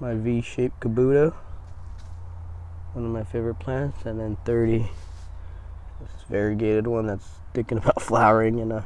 my V-shaped kabuto, one of my favorite plants, and then 30, this variegated one that's thinking about flowering, and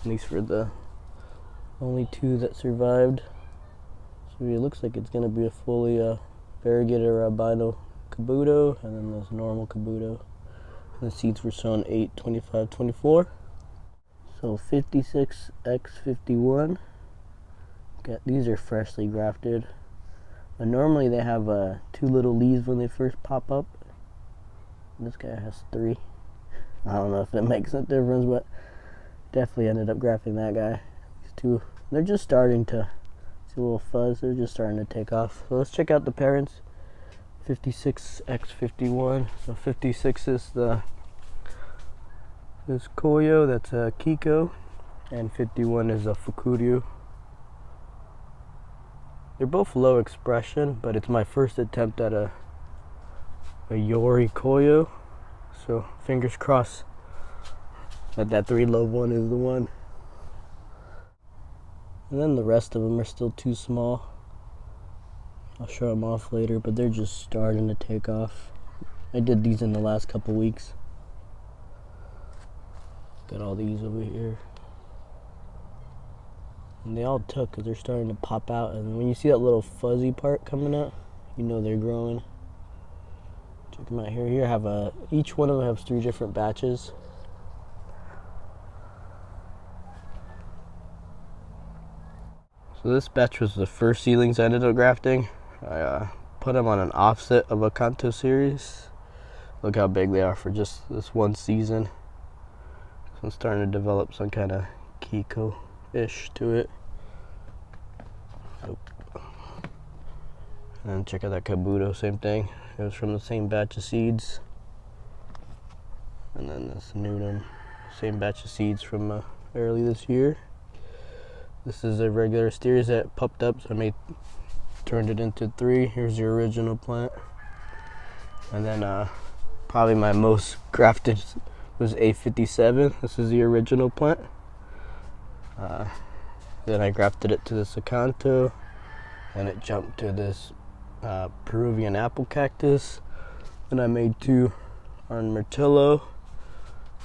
these were the only two that survived. So it looks like it's gonna be a fully variegated or albino kabuto, and then this normal kabuto. And the seeds were sown 8/25/24. So 56x51. These are freshly grafted. But normally they have 2 little leaves when they first pop up. This guy has 3. I don't know if it makes a difference, but definitely ended up grafting that guy. These 2, they're just starting to see a little fuzz. They're just starting to take off. So let's check out the parents. 56x51. So 56 is this Koyo, that's a Kiko, and 51 is a Fukuryu. They're both low expression, but it's my first attempt at a Yori Koyo, so fingers crossed that 3-lobe one is the one. And then the rest of them are still too small. I'll show them off later, but they're just starting to take off. I did these in the last couple weeks. Got all these over here. And they all took because they're starting to pop out. And when you see that little fuzzy part coming out, you know they're growing. Check them out here. Here I have each one of them has 3 different batches. So this batch was the first seedlings I ended up grafting. I put them on an offset of a Cactus series. Look how big they are for just this one season. So I'm starting to develop some kind of Kiko-ish to it. And then check out that kabuto, same thing. It was from the same batch of seeds. And then this Nunum, same batch of seeds from early this year. This is a regular series that popped up, so I turned it into 3. Here's the original plant. And then probably my most grafted was A57. This is the original plant. Then I grafted it to this Acanto, and it jumped to this Peruvian apple cactus. Then I made 2 on Myrtillo,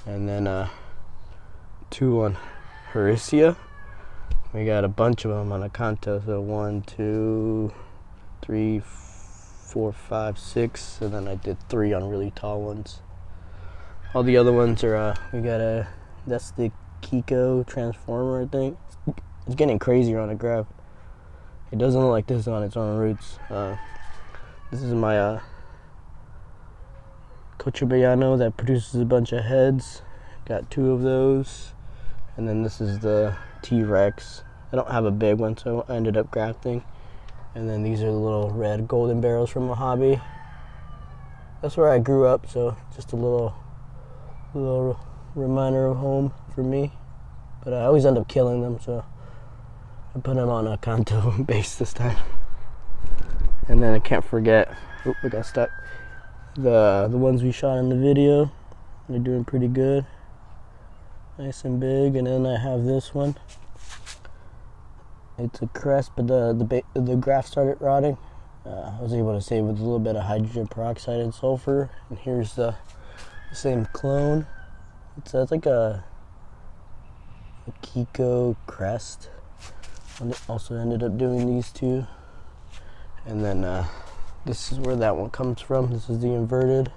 and then 2 on Haricea. We got a bunch of them on Acanto, so 1, 2, 3, 4, 5, 6, and then I did 3 on really tall ones. All the other ones are, that's the Kiko transformer, I think. It's getting crazier on a graft. It doesn't look like this on its own roots. This is my Cochabellano that produces a bunch of heads. Got 2 of those. And then this is the T-Rex. I don't have a big one, so I ended up grafting. And then these are the little red golden barrels from Mojave. That's where I grew up, so just a little reminder of home for me. But I always end up killing them, so I put them on a Kanto base this time. And then I can't forget, I got stuck. The ones we shot in the video, they're doing pretty good. Nice and big. And then I have this one. It's a crest, but the graft started rotting. I was able to save it with a little bit of hydrogen peroxide and sulfur. And here's the same clone. It's like a Kiko crest. And it also ended up doing these 2. And then this is where that one comes from. This is the inverted.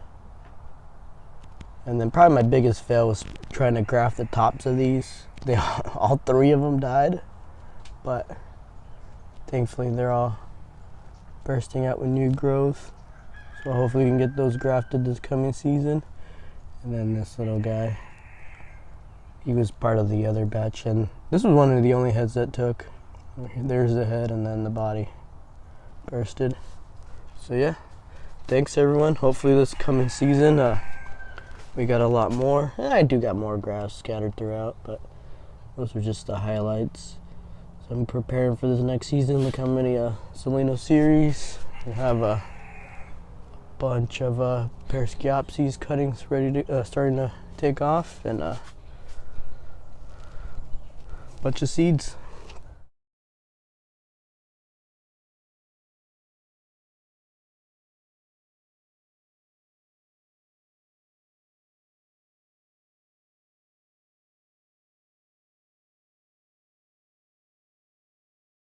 And then probably my biggest fail was trying to graft the tops of these. All 3 of them died, but thankfully they're all bursting out with new growth. So hopefully we can get those grafted this coming season. And then this little guy, he was part of the other batch, and this was one of the only heads that took. There's the head, and then the body bursted. So yeah, thanks everyone. Hopefully this coming season we got a lot more, and I do got more grafts scattered throughout, but those were just the highlights. So I'm preparing for this next season. Look how many Seleno series. We have a bunch of Paraschiopsis cuttings ready to starting to take off, and bunch of seeds.